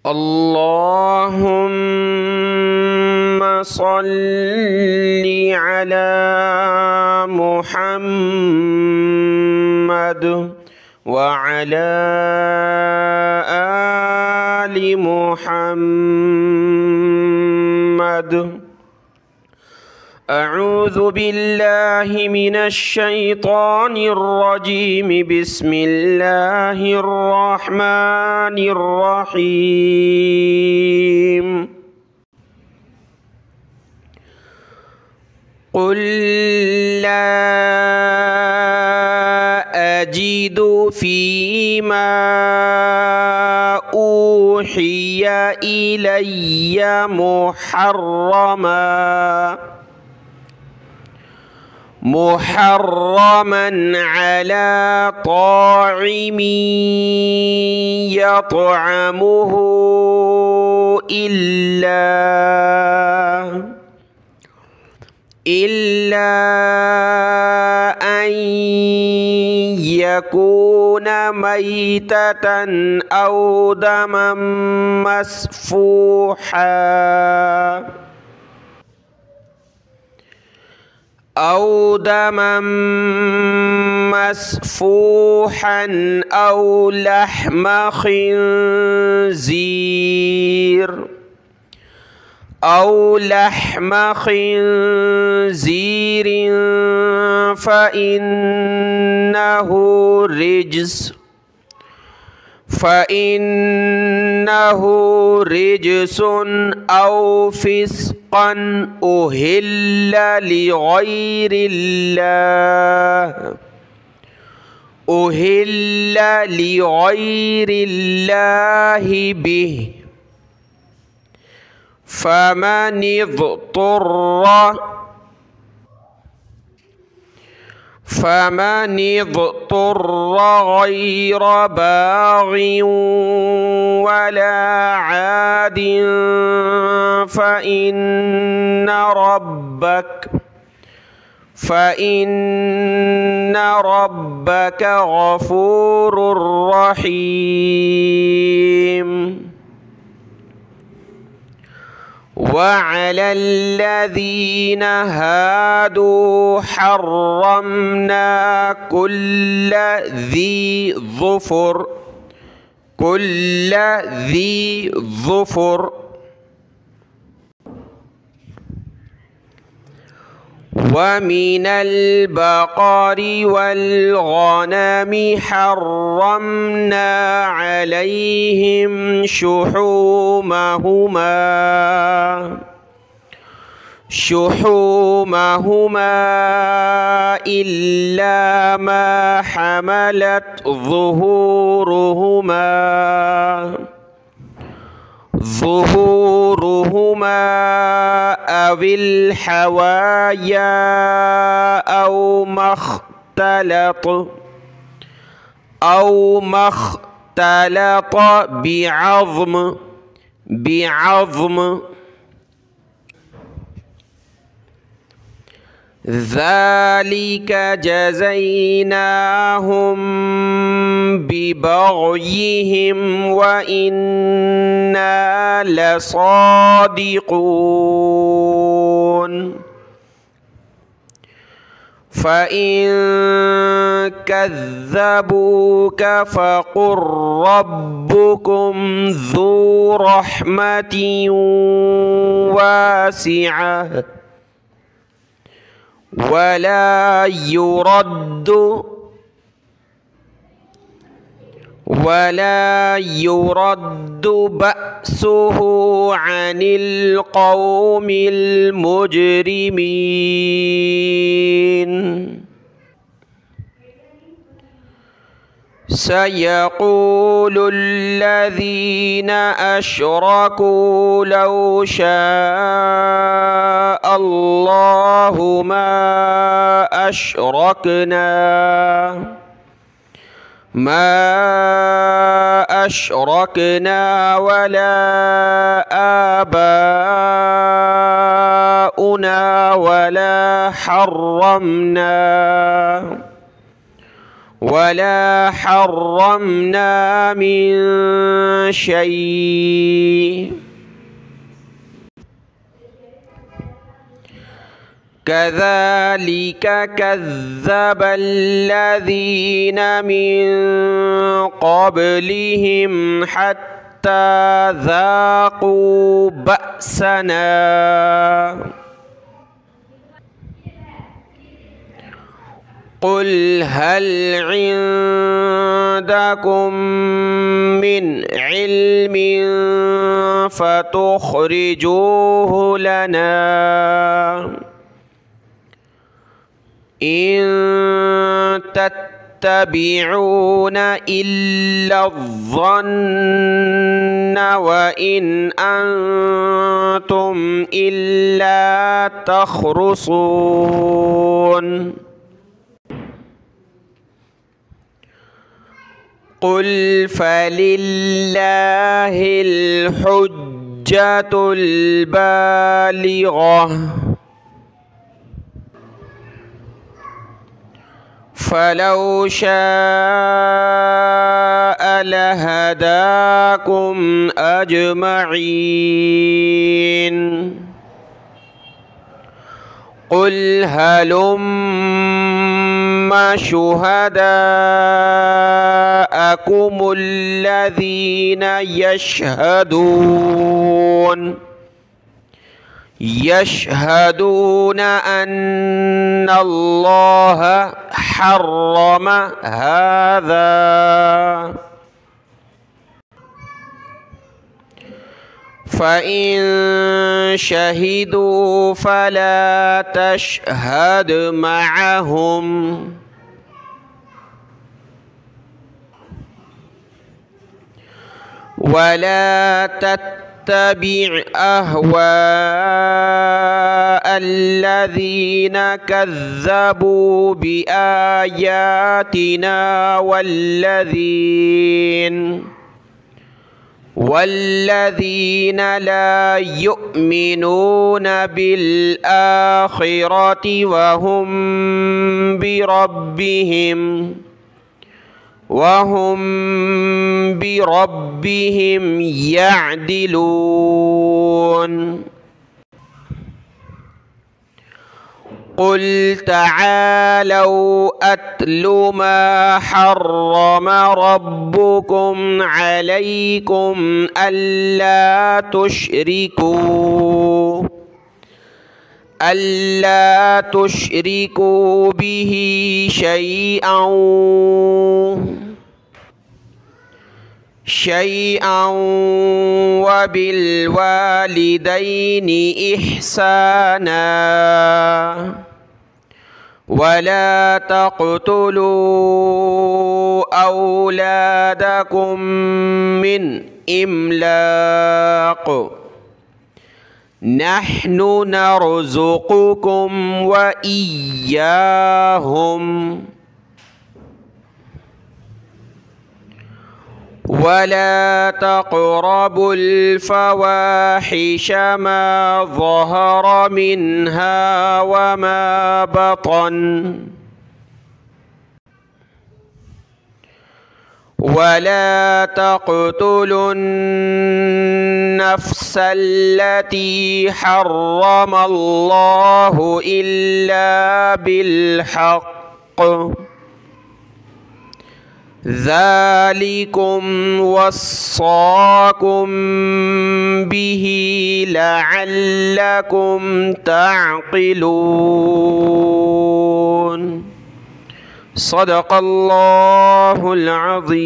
اللهم صل على محمد وعلى آل محمد. أعوذ بالله من الشيطان الرجيم. بسم الله الرحمن الرحيم. قل لا أجد فيما أوحي إلي محرما على طاعم يطعمه إلا أن يكون ميتة أو دما مسفوحا أو لحم خنزير فإنه رجس أو فسقا أهل لغير الله به. فمن اضطر غير باغ ولا عاد فإن ربك غفور رحيم. وعلى الذين هادوا حرمنا كل ذي ظفر ومن البقر والغنم حرمنا عليهم شحومهما إلا ما حملت ظهورهما أو الحوايا أو ما اختلط بعظم ذلك جزيناهم ببغيهم وإنا لصادقون. فإن كذبوك فقل ربكم ذو رحمة واسعة ولا يرد بأسه عن القوم المجرمين. سيقول الذين أشركوا لو شاء الله ما أشركنا ولا آباؤنا ولا حرمنا من شيء كذلك كذب الذين من قبلهم حتى ذاقوا بأسنا قل هل عندكم من علم فتخرجوه لنا إن تتبعون إلا الظن وإن أنتم إلا تخرصون قل فلله الحجة البالغة فلو شاء لهداكم أجمعين قل هلم شهداءكم الذين يشهدون أن الله حرم هذا فإن شهدوا فلا تشهد معهم ولا تتبع أهواء الذين كذبوا بآياتنا والذين لا يؤمنون بالآخرة وهم بربهم يعدلون قل تعالوا أتل ما حرم ربكم عليكم ألا تشركوا به شيئا وبالوالدين إحسانا ولا تقتلوا أولادكم من إملاق نحن نرزقكم وإياهم ولا تقربوا الفواحش ما ظهر منها وما بطن ولا تقتلوا النفس التي حرم الله إلا بالحق ذلكم وصاكم به لعلكم تعقلون صدق الله العظيم.